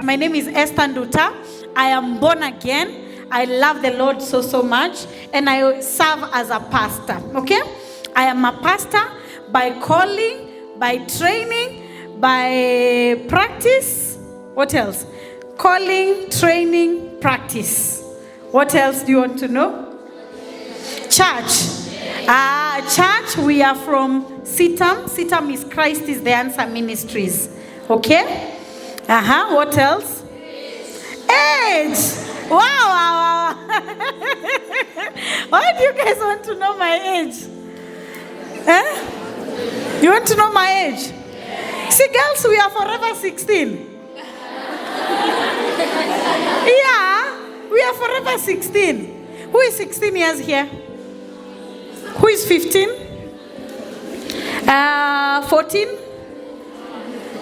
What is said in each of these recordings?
my name is Esther Nduta. I am born again. I love the Lord so much, and I serve as a pastor, okay? I am a pastor by calling, by training, by practice. What else? Calling, training, practice. What else do you want to know? Church. Church, we are from CITAM. CITAM is Christ is the Answer Ministries, okay? What else? Age. Wow. Why do you guys want to know my age? You want to know my age? See, girls, we are forever 16. Yeah, we are forever 16. Who is 16 years here? Who is 15? 14?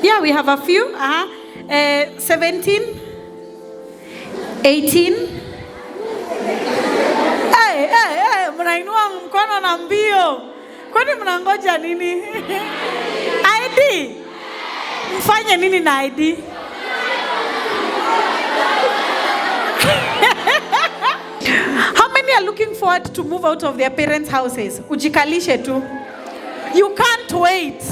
Yeah, we have a few. 17? 18. Mnainua mkono na mbio. Kwani mnangoja nini? ID. Mfanye nini na ID? How many are looking forward to move out of their parents' houses? Ujikalishe tu. You can't wait.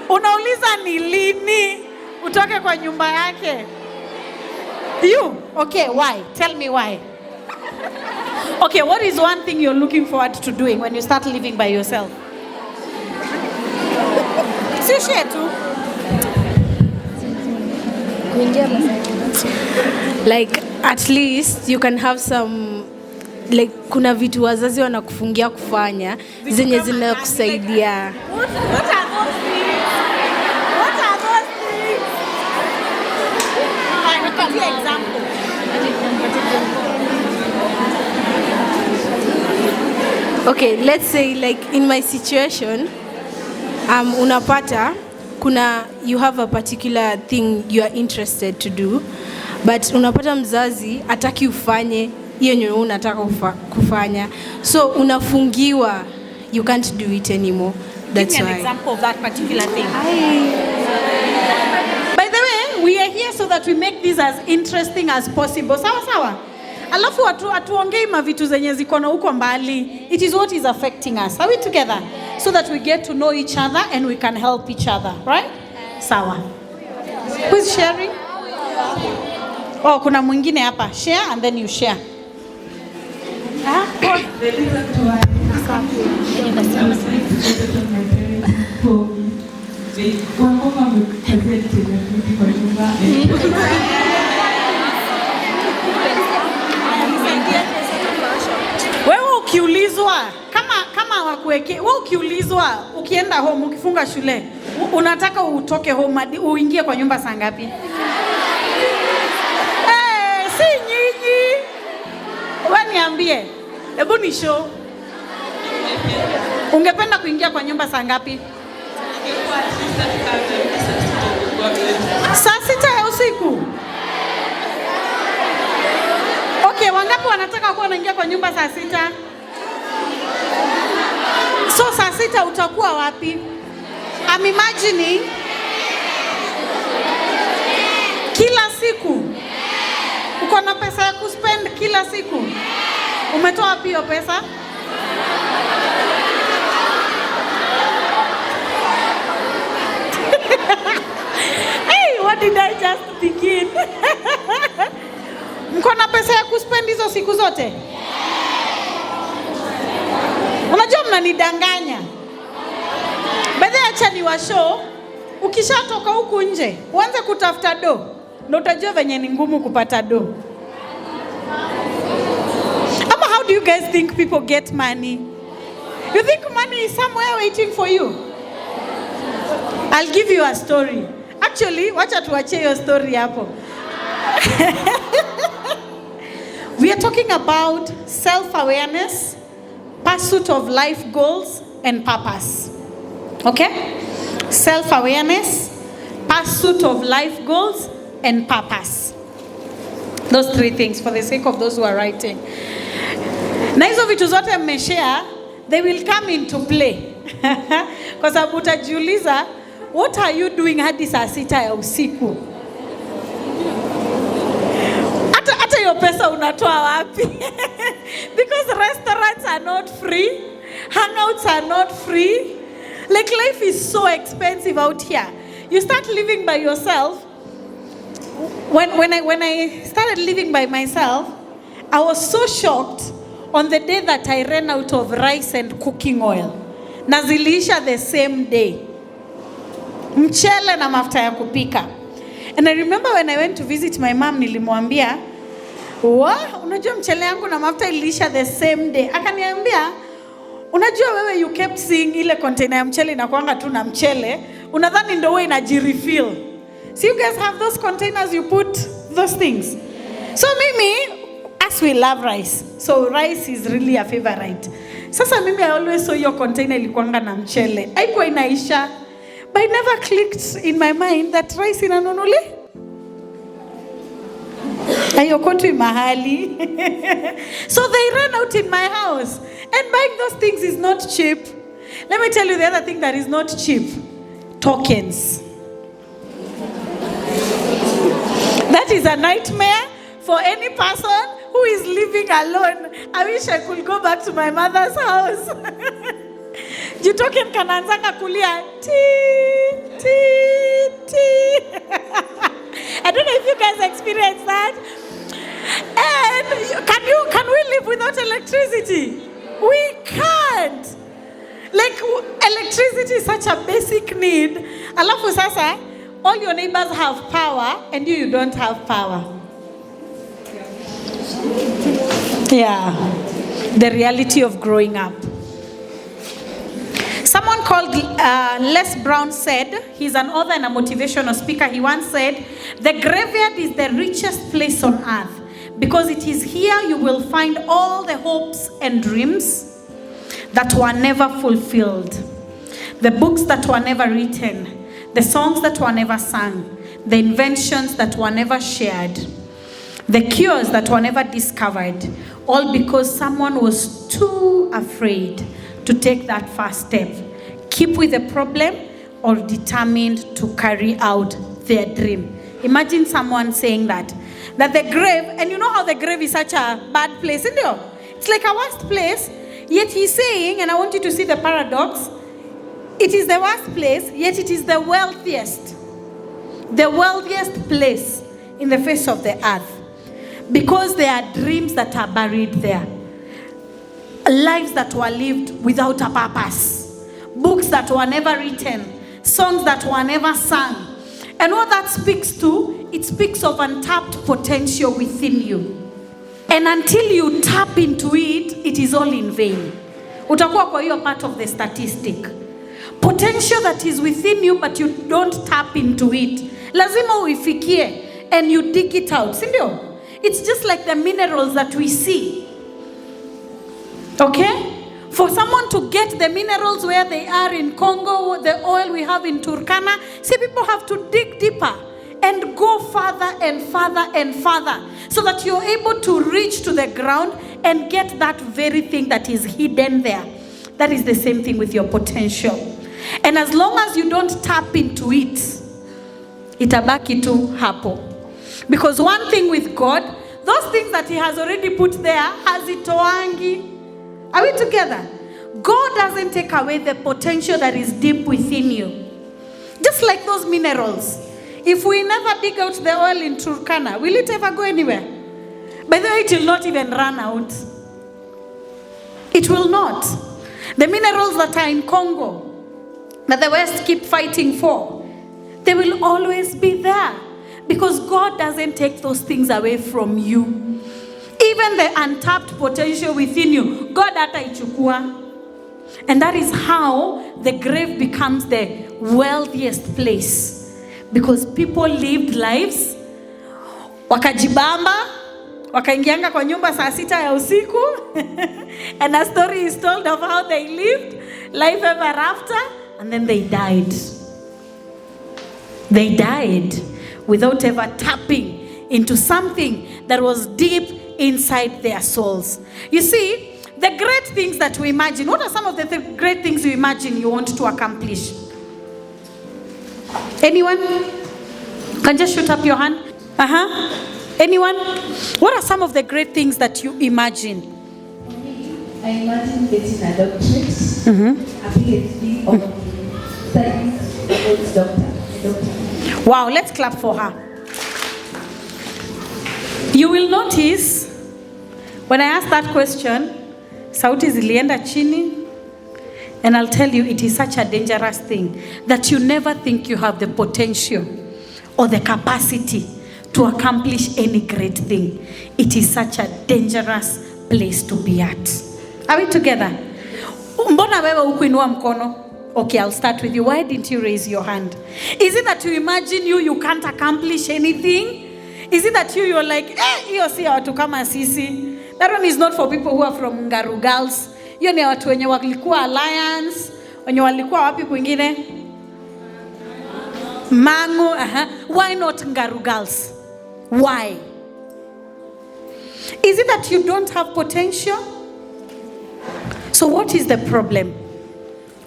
Unauliza ni lini utoke kwa nyumba yake? You? Okay, why? Tell me why. Okay, what is one thing you're looking forward to doing when you start living by yourself? Si share tu. Like at least you can have some, like kuna vitu wazazi wanakufungia kufanya zenye zinakusaidia. What are those things? What are those things? I give you an example. Okay, let's say like in my situation, unapata kuna you have a particular thing you are interested to do, but unapata mzazi hataki ufanye hiyo yenye unataka kufanya, so unafungiwa, you can't do it anymore. That's Give me an example of that particular thing. By the way, we are here so that we make this as interesting as possible. Sawa. Alafu atuongei mavitu zenye ziko na huko mbali. It is what is affecting us. Are we together? So that we get to know each other and we can help each other, right? Sawa. Who is sharing? Oh, kuna mwingine hapa. Share and then you share. Wewe ukiulizwa kama wakuweke, wewe ukiulizwa ukienda home ukifunga shule unataka utoke home uingie kwa nyumba saa ngapi? Si nyinyi. Wewe niambie. Hebu ni show. Ungependa kuingia kwa nyumba saa ngapi? Saa 6 ya usiku. Okay, wangapi wanataka kuwa wanaingia kwa nyumba saa 6? So saa 6 utakuwa wapi? I'm imagining kila siku uko na pesa ya kuspend kila siku. Umetoa wapi hiyo pesa? Hey, what did I just begin? Mko na pesa ya kuspend hizo siku zote? Unajua mnanidanganya. Baada ya acha ni wa show, ukishatoka huku nje, uanze kutafuta do. Ndio utajua venye ni ngumu kupata do. Ama how do you guys think people get money? You think money is somewhere waiting for you? I'll give you a story. Actually, wacha tuachie hiyo story hapo. We are talking about self-awareness, pursuit of life goals, and purpose. Okay? Self-awareness, pursuit of life goals, and purpose. Those three things for the sake of those who are writing. Na hizo vitu zote mmeshare, they will come into play. Kwa sababu utajiuliza, what are you doing hadi saa 6 ya usiku? unatoa wapi? Because restaurants are not free, hangouts are not free. Like life is so expensive out here. You start living by yourself. When I started living by myself, I was so shocked on the day that I ran out of rice and cooking oil. Na ziliisha the same day. Mchele na mafuta ya kupika. And I remember when I went to visit my mom, nilimwambia, unajua mchele yangu na mafuta iliisha the same day. Akaniambia, unajua wewe you kept seeing ile container ya mchele inakuanga tu na mchele, unadhani ndio wewe inajirefill. So you guys have those containers, you put those things. So mimi, as we love rice, so rice is really a favorite. Sasa mimi I always saw your container ilikuanga na mchele. Haikuwa inaisha. But it never clicked in my mind that rice inanunuli. Ayokotwi mahali. So they ran out in my house. And buying those things is not cheap. Let me tell you the other thing that is not cheap. Tokens. That is a nightmare for any person who is living alone. I wish I could go back to my mother's house. Token kanaanzanga kulia ti. I don't know if you guys experience that. And can we live without electricity? We can't. Like electricity is such a basic need. Alafu sasa, all your neighbors have power and you don't have power. Yeah. The reality of growing up. Someone called Les Brown said, he's an author and a motivational speaker. He once said, the graveyard is the richest place on earth because it is here you will find all the hopes and dreams that were never fulfilled, the books that were never written, the songs that were never sung, the inventions that were never shared, the cures that were never discovered, all because someone was too afraid to take that first step, keep with the problem, or determined to carry out their dream. Imagine someone saying that the grave, and you know how the grave is such a bad place, isn't it? It's like a worst place, yet he's saying, and I want you to see the paradox, it is the worst place, yet it is the wealthiest place in the face of the earth. Because there are dreams that are buried there. Lives that were lived without a purpose. Books that were never written. Songs that were never sung. And what that speaks to, it speaks of untapped potential within you. And until you tap into it, it is all in vain. Utakuwa kwa hiyo part of the statistic. Potential that is within you, but you don't tap into it. Lazima uifikie and you dig it out. Sindio? It's just like the minerals that we see. Okay? For someone to get the minerals where they are in Congo, the oil we have in Turkana, see, people have to dig deeper and go further and further and further so that you're able to reach to the ground and get that very thing that is hidden there. That is the same thing with your potential. And as long as you don't tap into it, itabaki tu hapo. Because one thing with God, those things that He has already put there, hazitoangi. Are we together? God doesn't take away the potential that is deep within you. Just like those minerals. If we never dig out the oil in Turkana, will it ever go anywhere? By the way, it will not even run out. It will not. The minerals that are in Congo, that the West keep fighting for, they will always be there. Because God doesn't take those things away from you. Even the untapped potential within you, God hataichukua. And that is how the grave becomes the wealthiest place. Because people lived lives, wakajibamba, wakaingianga kwa nyumba saa 6 ya usiku, and a story is told of how they lived, life ever after, and then they died. They died without ever tapping into something that was deep inside their souls. You see, the great things that we imagine, what are some of the great things you imagine you want to accomplish? Anyone? Can just shoot up your hand? Anyone? What are some of the great things that you imagine? I imagine getting a doctorate, a PhD, or studies about doctor. Wow, let's clap for her. You will notice when I ask that question, sauti zilienda chini, and I'll tell you it is such a dangerous thing that you never think you have the potential or the capacity to accomplish any great thing. It is such a dangerous place to be at. Are we together? Mbona wewe ukuinua mkono? Okay, I'll start with you. Why didn't you raise your hand? Is it that you imagine you can't accomplish anything? Is it that you're like, hiyo si watu kama sisi? That one is not for people who are from Ngaru Girls. Hiyo ni watu wenye walikuwa Alliance, wenye walikuwa wapi kwingine? Mangu, Why not Ngaru Girls? Why? Is it that you don't have potential? So what is the problem?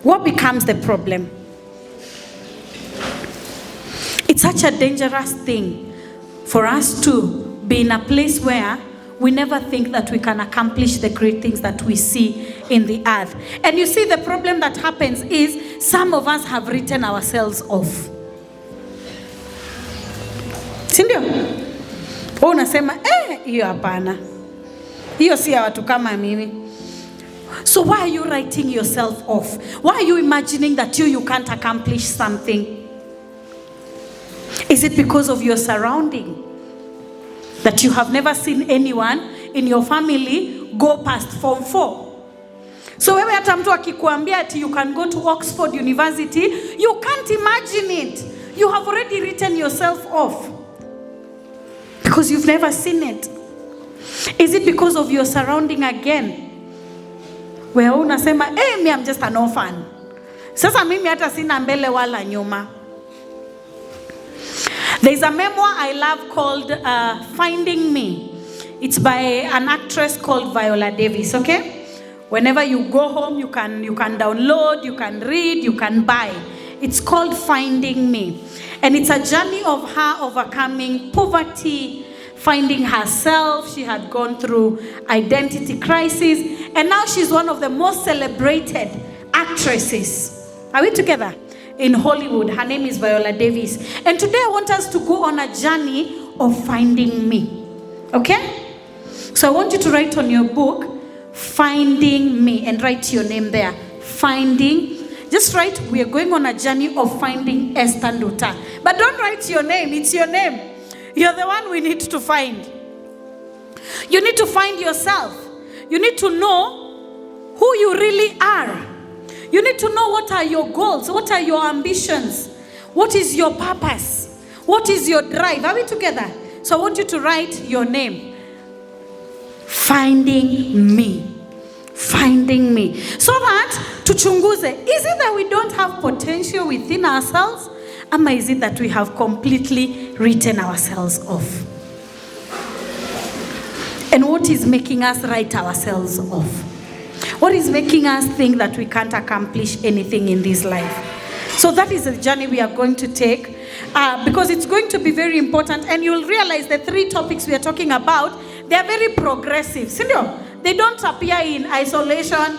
What becomes the problem? It's such a dangerous thing for us to be in a place where we never think that we can accomplish the great things that we see in the earth. And you see, the problem that happens is some of us have written ourselves off. Sindio? Unasema, hiyo hapana. Hiyo si ya watu kama mimi. So why are you writing yourself off? Why are you imagining that you can't accomplish something? Is it because of your surrounding? That you have never seen anyone in your family go past Form 4? So wewe hata mtu akikuambia ati you can go to Oxford University, you can't imagine it. You have already written yourself off. Because you've never seen it. Is it because of your surrounding again? Where unasema, me I'm just an orphan. Sasa mimi hata sina mbele wala nyuma. There's a memoir I love called Finding Me. It's by an actress called Viola Davis, okay? Whenever you go home, you can download, you can read, you can buy. It's called Finding Me. And it's a journey of her overcoming poverty, finding herself. She had gone through identity crisis. And now she's one of the most celebrated actresses. Are we together? In Hollywood. Her name is Viola Davis. And today I want us to go on a journey of finding me. Okay? So I want you to write on your book, Finding Me, and write your name there. Finding. Just write, we are going on a journey of finding Esther Nduta. But don't write your name. It's your name. You're the one we need to find. You need to find yourself. You need to know who you really are. You need to know what are your goals, what are your ambitions, what is your purpose, what is your drive. Are we together? So I want you to write your name. Finding me. Finding me. So that, tuchunguze, is it that we don't have potential within ourselves? Or is it that we have completely written ourselves off? And what is making us write ourselves off? What is making us think that we can't accomplish anything in this life? So that is the journey we are going to take because it's going to be very important, and you'll realize the 3 topics we are talking about, they are very progressive. They don't appear in isolation.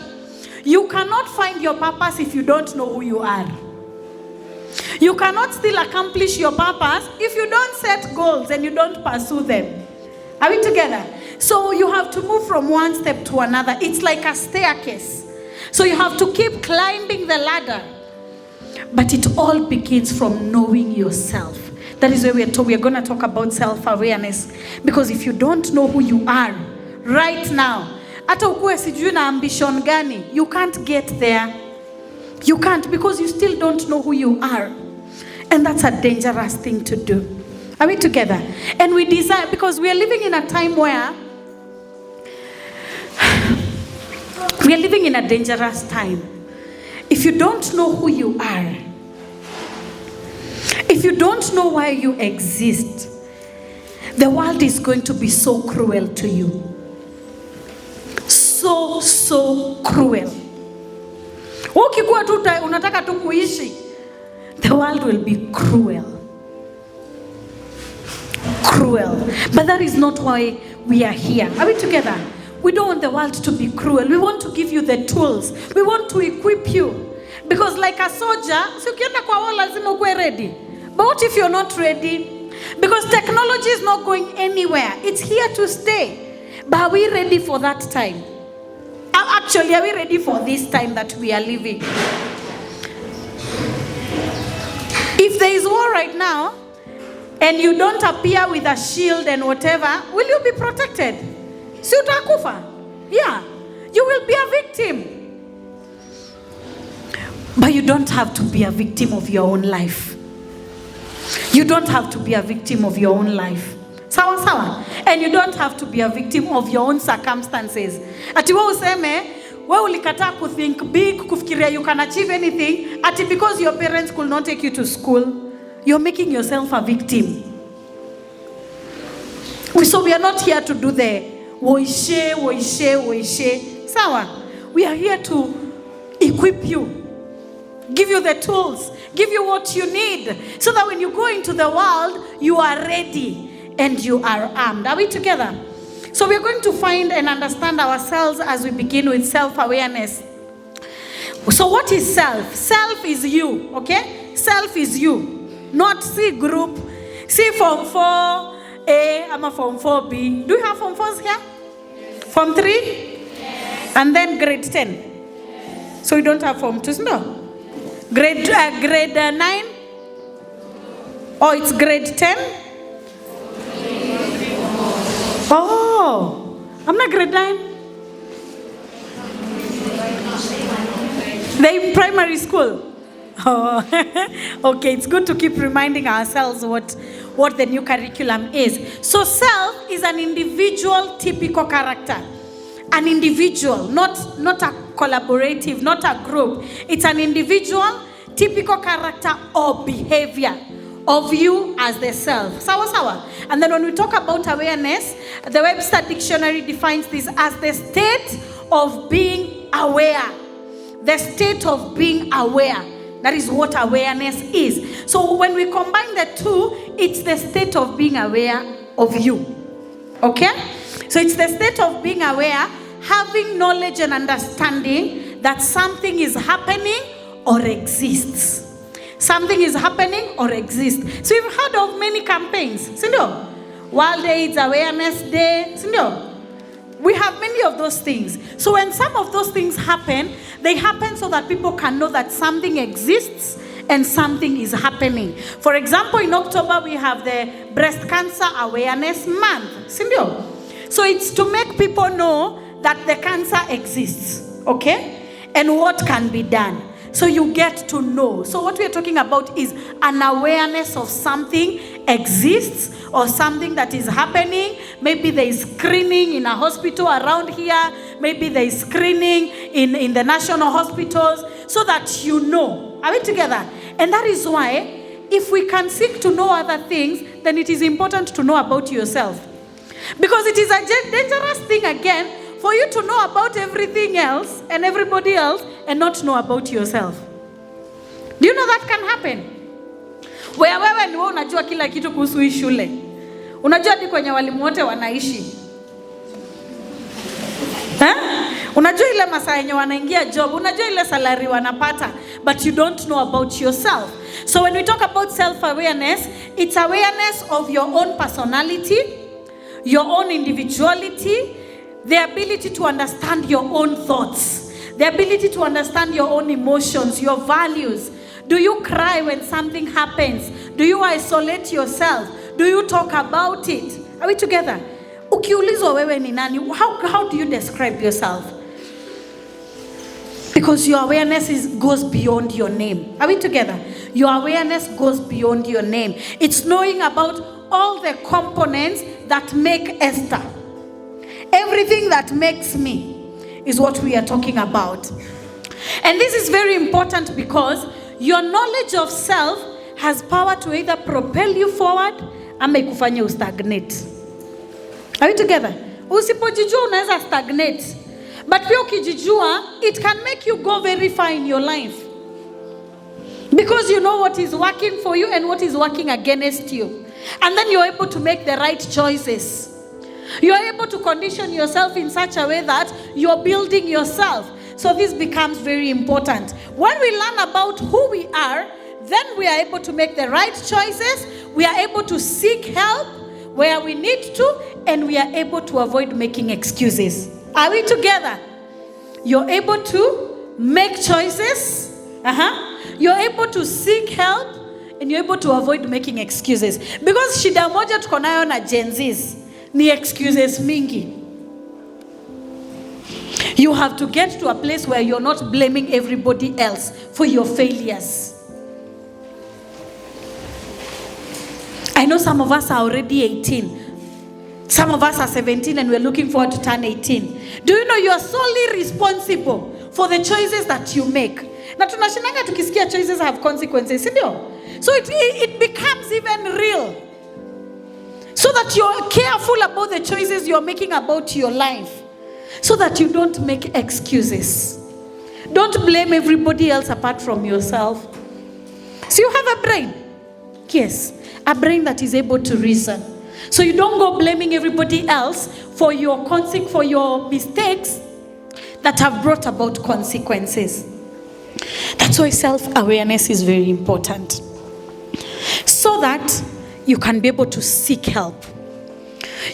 You cannot find your purpose if you don't know who you are. You cannot still accomplish your purpose if you don't set goals and you don't pursue them. Are we together? So you have to move from one step to another. It's like a staircase. So you have to keep climbing the ladder. But it all begins from knowing yourself. That is where we are going to talk about self-awareness. Because if you don't know who you are right now, hata ukuwe sijui na ambition gani, you can't get there. You can't, because you still don't know who you are. And that's a dangerous thing to do. Are we together? And we desire, because we are living in a time where we are living in a dangerous time. If you don't know who you are, if you don't know why you exist, the world is going to be so cruel to you. So cruel. Ukikuwa tu unataka tu kuishi, the world will be cruel. cruel. But that is not why we are here. Are we together? We don't want the world to be cruel. We want to give you the tools. We want to equip you. Because like a soldier, si ukienda kwa war lazima uwe ready. But what if you're not ready? Because technology is not going anywhere. It's here to stay. But are we ready for that time? Actually, are we ready for this time that we are living? If there is war right now, and you don't appear with a shield and whatever, will you be protected? Si utakufa? Yeah. You will be a victim. But you don't have to be a victim of your own life. You don't have to be a victim of your own life. Sawa sawa. And you don't have to be a victim of your own circumstances. Ati wewe useme, wewe ulikataa to think big, kufikiria you can achieve anything, ati because your parents could not take you to school, you're making yourself a victim. So we are not here to do the woishe. Sawa. We are here to equip you. Give you the tools. Give you what you need. So that when you go into the world, you are ready and you are armed. Are we together? So we are going to find and understand ourselves as we begin with self-awareness. So what is self? Self is you, okay? Self is you. Not C group. C form 4A, I'm a form 4B. Do you have form 4s here? Yes. Form 3? Yes. And then grade 10? Yes. So you don't have form 2s? No. Grade 9? Oh, it's grade 10? Oh, I'm not grade 9. They're in primary school. Oh, okay, it's good to keep reminding ourselves what the new curriculum is. So self is an individual typical character. An individual, not a collaborative, not a group. It's an individual typical character or behavior of you as the self. Sawa sawa. And then when we talk about awareness, the Webster Dictionary defines this as the state of being aware. The state of being aware. That is what awareness is. So when we combine the two, it's the state of being aware of you. Okay? So it's the state of being aware, having knowledge and understanding that something is happening or exists. Something is happening or exists. So you've heard of many campaigns. Sindo? World AIDS Awareness Day. Sindo? We have many of those things. So when some of those things happen, they happen so that people can know that something exists and something is happening. For example, in October, we have the Breast Cancer Awareness Month. Sindo? So it's to make people know that the cancer exists, okay? And what can be done. So you get to know. So what we are talking about is an awareness of something exists or something that is happening. Maybe there is screening in a hospital around here. Maybe there is screening in the national hospitals so that you know. Are we together? And that is why if we can seek to know other things, then it is important to know about yourself. Because it is a dangerous thing again for you to know about everything else and everybody else and not know about yourself. Do you know that can happen? Wewe ni wewe unajua kila kitu kuhusu hii shule. Unajua hadi kwenye walimu wote wanaishi. Unajua ile masaa yenye wanaingia job, unajua ile salary wanapata, but you don't know about yourself. So when we talk about self-awareness, it's awareness of your own personality, your own individuality, the ability to understand your own thoughts, the ability to understand your own emotions, your values. Do you cry when something happens? Do you isolate yourself? Do you talk about it? Are we together? Ukiulizwa wewe ni nani? How do you describe yourself? Because your awareness goes beyond your name. Are we together? Your awareness goes beyond your name. It's knowing about all the components that make Esther. Everything that makes me is what we are talking about. And this is very important because your knowledge of self has power to either propel you forward ama ikufanye ustagnate. Are we together? Usipojijua unaweza stagnate. But pia ukijijua, it can make you go very far in your life. Because you know what is working for you and what is working against you. And then you're able to make the right choices. You're able to condition yourself in such a way that you're building yourself. So this becomes very important. When we learn about who we are, then we are able to make the right choices. We are able to seek help where we need to, and we are able to avoid making excuses. Are we together? You're able to make choices. You're able to seek help, and you're able to avoid making excuses. Because shida moja tuko nayo na Gen Zs ni excuses mingi. You have to get to a place where you're not blaming everybody else for your failures. I know some of us are already 18. Some of us are 17 and we're looking forward to turn 18. Do you know you are solely responsible for the choices that you make? Na tunashinanga tukisikia choices have consequences, sindio? So it becomes even real. So that you're careful about the choices you're making about your life. So that you don't make excuses. Don't blame everybody else apart from yourself. So you have a brain. Yes, a brain that is able to reason. So you don't go blaming everybody else for your mistakes that have brought about consequences. That's why self-awareness is very important. So that you can be able to seek help.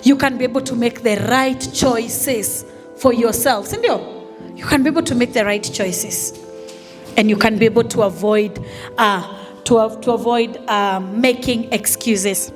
You can be able to make the right choices for yourself. You can be able to make the right choices. And you can be able to avoid making excuses.